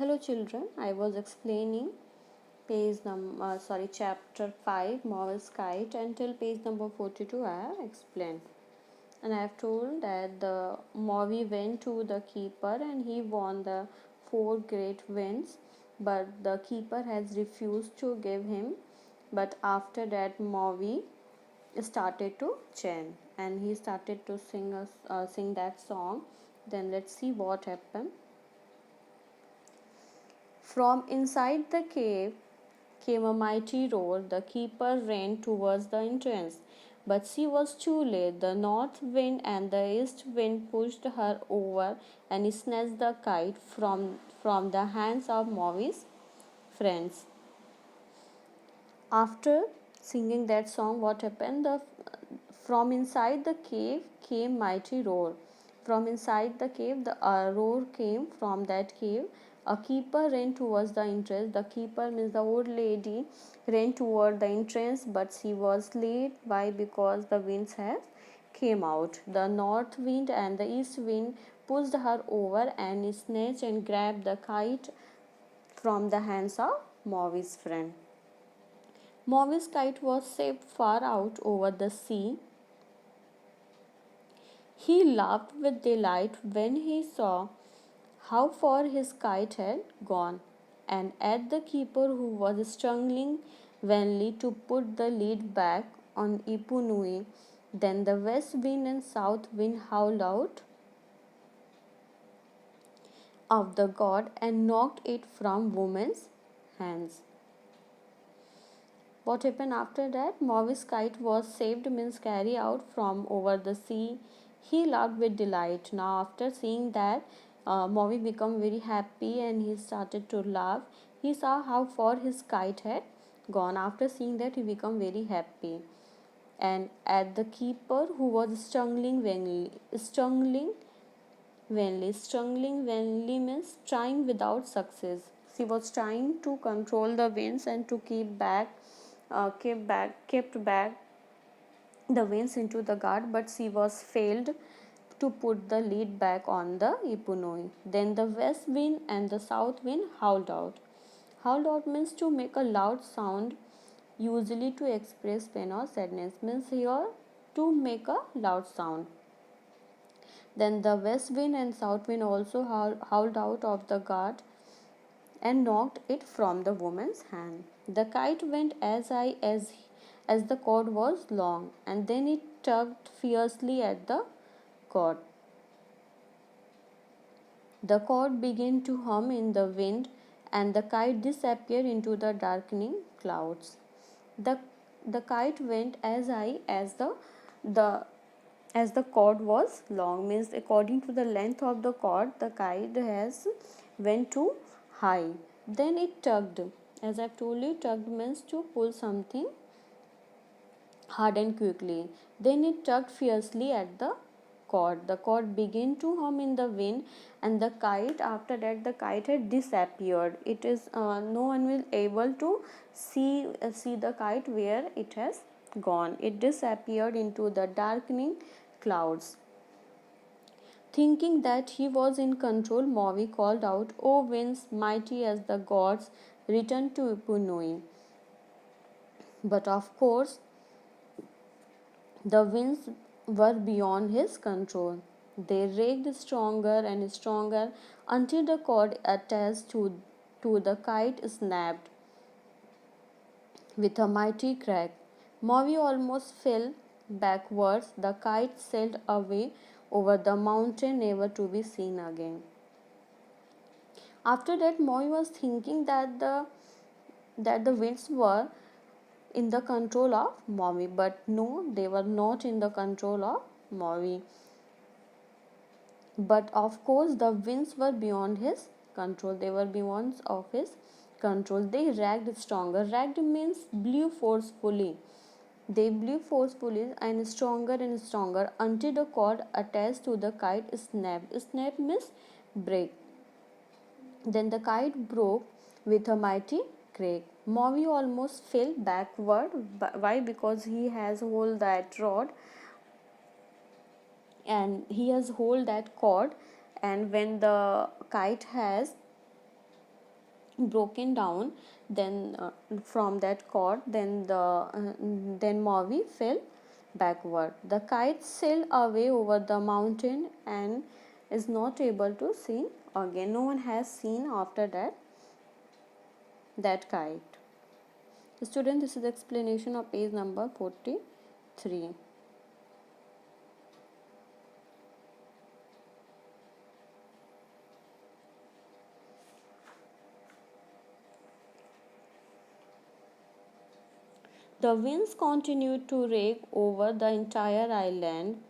Hello children, I was explaining chapter 5 Marvel's Kite until page number 42 I have explained. And I have told that the Mavi went to the keeper and he won the 4 great wins, but the keeper has refused to give him. But after that Mavi started to chant and he started to sing that song. Then let's see what happened. From inside the cave came a mighty roar. The keeper ran towards the entrance, but she was too late. The north wind and the east wind pushed her over and snatched the kite from the hands of Mavi's friends. After singing that song, what happened? From inside the cave came mighty roar. From inside the cave, the roar came from that cave. A keeper ran towards the entrance. The keeper means the old lady ran toward the entrance, but she was late. Why? Because the winds have came out. The north wind and the east wind pushed her over and snatched and grabbed the kite from the hands of Mavi's friend. Mavi's kite was saved far out over the sea. He laughed with delight when he saw how far his kite had gone, and at the keeper who was struggling vainly to put the lead back on Ipunui. Then the west wind and south wind howled out of the god and knocked it from woman's hands. What happened after that? Mavi's kite was saved means carried out from over the sea. He laughed with delight. Now after seeing that, Mavi became very happy and he started to laugh. He saw how far his kite had gone. After seeing that, he became very happy. And at the keeper who was struggling vainly means trying without success. She was trying to control the winds and to kept back the winds into the guard, but she was failed to put the lead back on the Ipunoi. Then the west wind and the south wind howled out. Howled out means to make a loud sound, usually to express pain or sadness. Means here to make a loud sound. Then the west wind and south wind also howled out of the guard and knocked it from the woman's hand. The kite went as high as the cord was long, and then it tugged fiercely at the cord. The cord began to hum in the wind, and the kite disappeared into the darkening clouds. The, the kite went as high the as the cord was long, means according to the length of the cord the kite has went too high. Then it tugged. As I've told you, tugged means to pull something hard and quickly. Then it tugged fiercely at the cord. The cord began to hum in the wind, and the kite, after that, the kite had disappeared. It is no one will able to see the kite where it has gone. It disappeared into the darkening clouds. Thinking that he was in control, Mavi called out, "O winds, mighty as the gods, return to Ipunui." But of course, the winds were beyond his control. They raged stronger and stronger until the cord attached to the kite snapped with a mighty crack. Mavi almost fell backwards. The kite sailed away over the mountain, never to be seen again. After that, Mavi was thinking that the winds were in the control of Mavi, but no, they were not in the control of Mavi. But of course, the winds were beyond his control. They were beyond of his control. They ragged stronger. Ragged means blew forcefully. They blew forcefully and stronger until the cord attached to the kite snapped. Snap means break. Then the kite broke with a mighty crack. Mavi almost fell backward. Why? Because he has hold that rod and he has hold that cord, and when the kite has broken down, then from that cord, then Mavi fell backward. The kite sailed away over the mountain and is not able to see again. No one has seen after that kite. Student, this is the explanation of page number 43. The winds continued to rage over the entire island.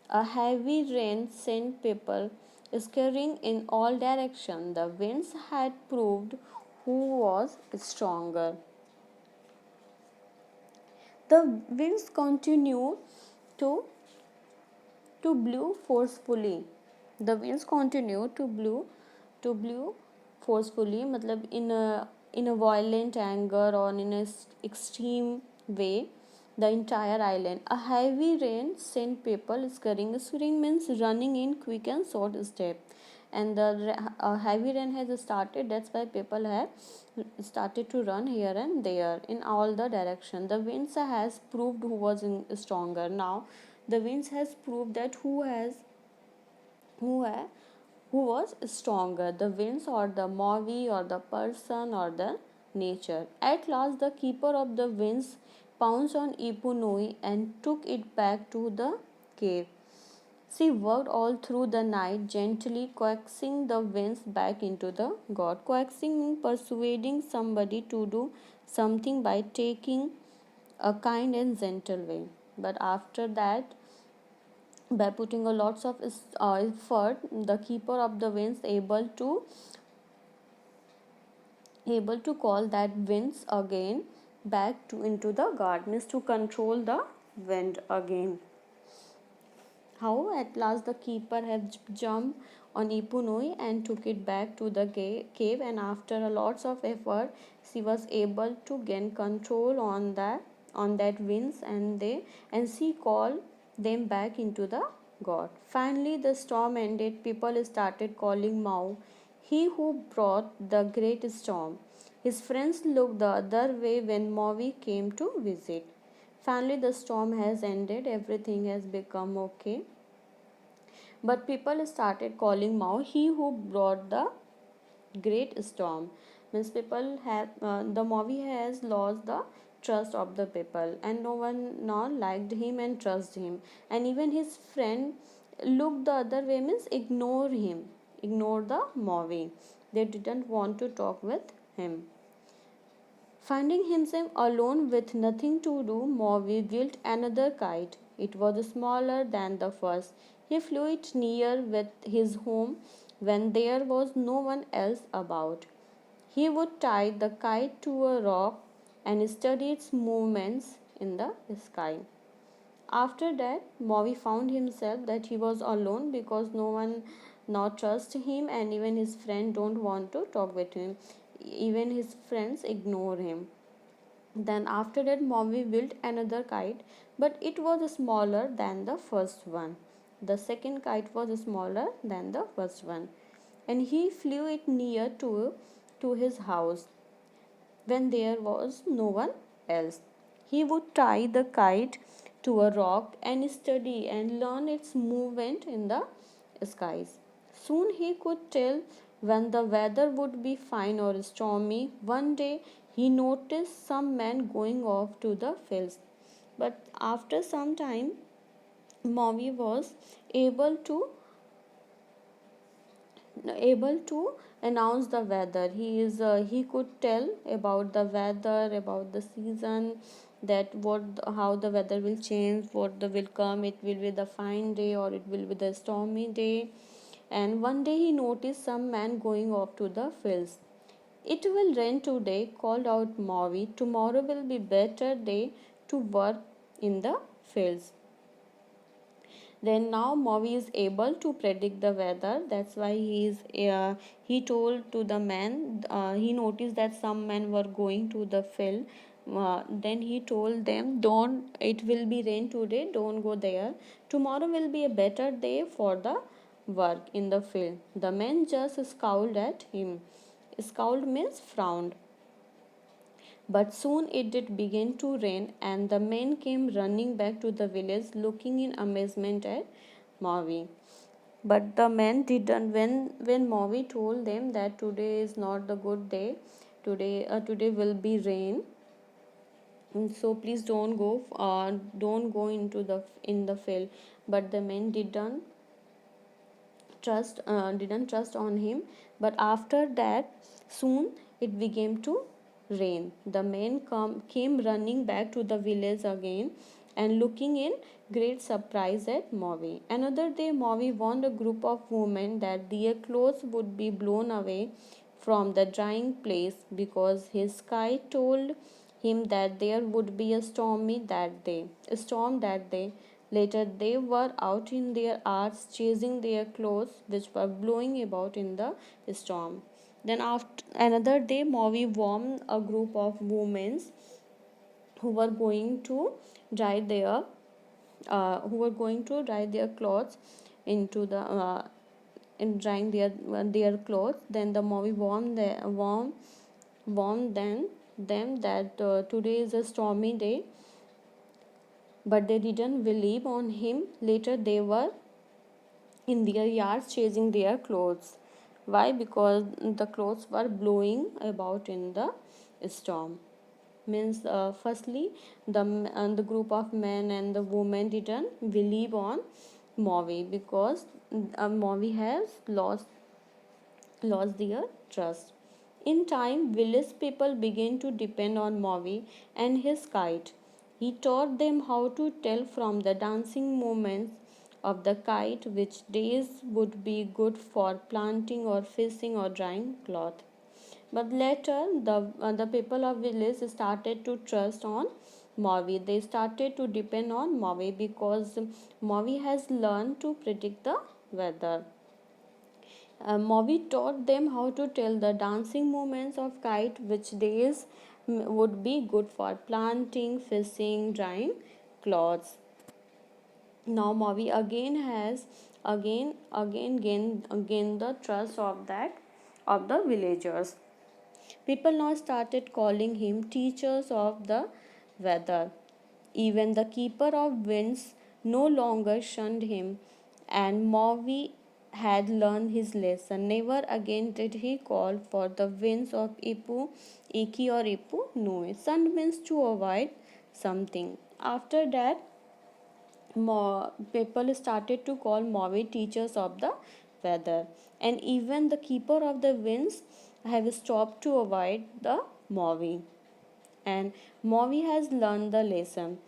A heavy rain sent people scurrying in all directions. The winds had proved who was stronger. The winds continued to blow forcefully. The winds continued to blow forcefully, मतलब in a violent anger or in an extreme way, the entire island. A heavy rain sent people scurrying. Scurrying means running in quick and short step. And the heavy rain has started. That's why people have started to run here and there in all the direction. The winds has proved who was stronger. Now, the winds has proved that who ha- who was stronger, the winds or the movie or the person or the nature. At last, the keeper of the winds pounced on Ipunoi and took it back to the cave. She worked all through the night, gently coaxing the winds back into the god. Coaxing means persuading somebody to do something by taking a kind and gentle way. But after that, by putting a lots of effort, the keeper of the winds able to call that winds again back to into the gardens to control the wind again. How at last the keeper had jumped on Ipunoi and took it back to the cave, and after a lots of effort, she was able to gain control on that winds, and she called them back into the god. Finally, the storm ended. People started calling Mau, he who brought the great storm. His friends looked the other way when Maui came to visit. Finally, the storm has ended, everything has become okay. But people started calling Mao he who brought the great storm. Means people have the movie has lost the trust of the people, and no one now liked him and trust him. And even his friend looked the other way, means ignore him, ignore the movie. They didn't want to talk with him. Finding himself alone with nothing to do, Maui built another kite. It was smaller than the first. He flew it near with his home when there was no one else about. He would tie the kite to a rock and study its movements in the sky. After that, Maui found himself that he was alone because no one now trusts him, and even his friend don't want to talk with him. Even his friends ignore him. Then after that, Mommy built another kite, but it was smaller than the first one. The second kite was smaller than the first one, and he flew it near to his house when there was no one else. He would tie the kite to a rock and study and learn its movement in the skies. Soon he could tell when the weather would be fine or stormy. One day he noticed some men going off to the fields. But after some time, Mommy was able to able to announce the weather. He could tell about the weather, about the season, that what how the weather will change, what the will come, it will be the fine day or it will be the stormy day. And one day he noticed some man going off to the fields. It will rain today, called out Maui. Tomorrow will be better day to work in the fields. Then now Maui is able to predict the weather. That's why he told to the man, he noticed that some men were going to the field. Then he told them, don't, it will be rain today, don't go there. Tomorrow will be a better day for the work in the field. The men just scowled at him. Scowled means frowned. But soon it did begin to rain, and the men came running back to the village, looking in amazement at Mavi. But the men didn't. When Mavi told them that today is not the good day, today will be rain, so please don't go into the in the field. But the men didn't trust on him. But after that, soon it began to rain. The men came running back to the village again, and looking in great surprise at Mavi. Another day, Mavi warned a group of women that their clothes would be blown away from the drying place, because his sky told him that there would be a storm that day. Later they were out in their arts chasing their clothes which were blowing about in the storm. Then after another day, Mavi warned a group of women who were going to dry their clothes into the in drying their clothes. Then the Mavi warned them that today is a stormy day, but they didn't believe on him. Later they were in their yards chasing their clothes. Why? Because the clothes were blowing about in the storm. Means firstly, the group of men and the women didn't believe on Mavi, because Mavi has lost their trust. In time, village people began to depend on Mavi and his kite. He taught them how to tell from the dancing movements of the kite which days would be good for planting or fishing or drying cloth. But later, the people of village started to trust on Mavi. They started to depend on Mavi because Mavi has learned to predict the weather. Mavi taught them how to tell the dancing movements of kite, which days would be good for planting, fishing, drying clothes. Now Mavi again gained the trust of the villagers. People now started calling him teachers of the weather. Even the keeper of winds no longer shunned him, and Mavi had learned his lesson. Never again did he call for the winds of Ipu, Iki or Ipu Nui. Sun means to avoid something. After that, people started to call Mavi teachers of the weather, and even the keeper of the winds have stopped to avoid the Mavi. And Mavi has learned the lesson.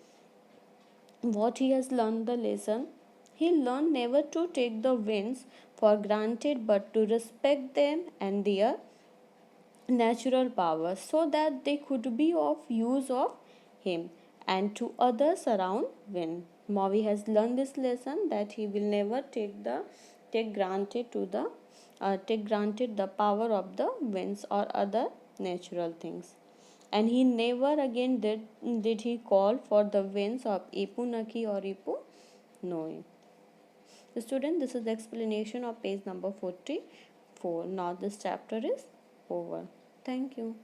What he has learned the lesson? He learned never to take the winds for granted, but to respect them and their natural powers, so that they could be of use of him and to others around wind. Mavi has learned this lesson, that he will never take granted to the take granted the power of the winds or other natural things. And he never again did he call for the winds of Ipu Naki or Ipu Noi. Student, this is the explanation of page number 44. Now this chapter is over. Thank you.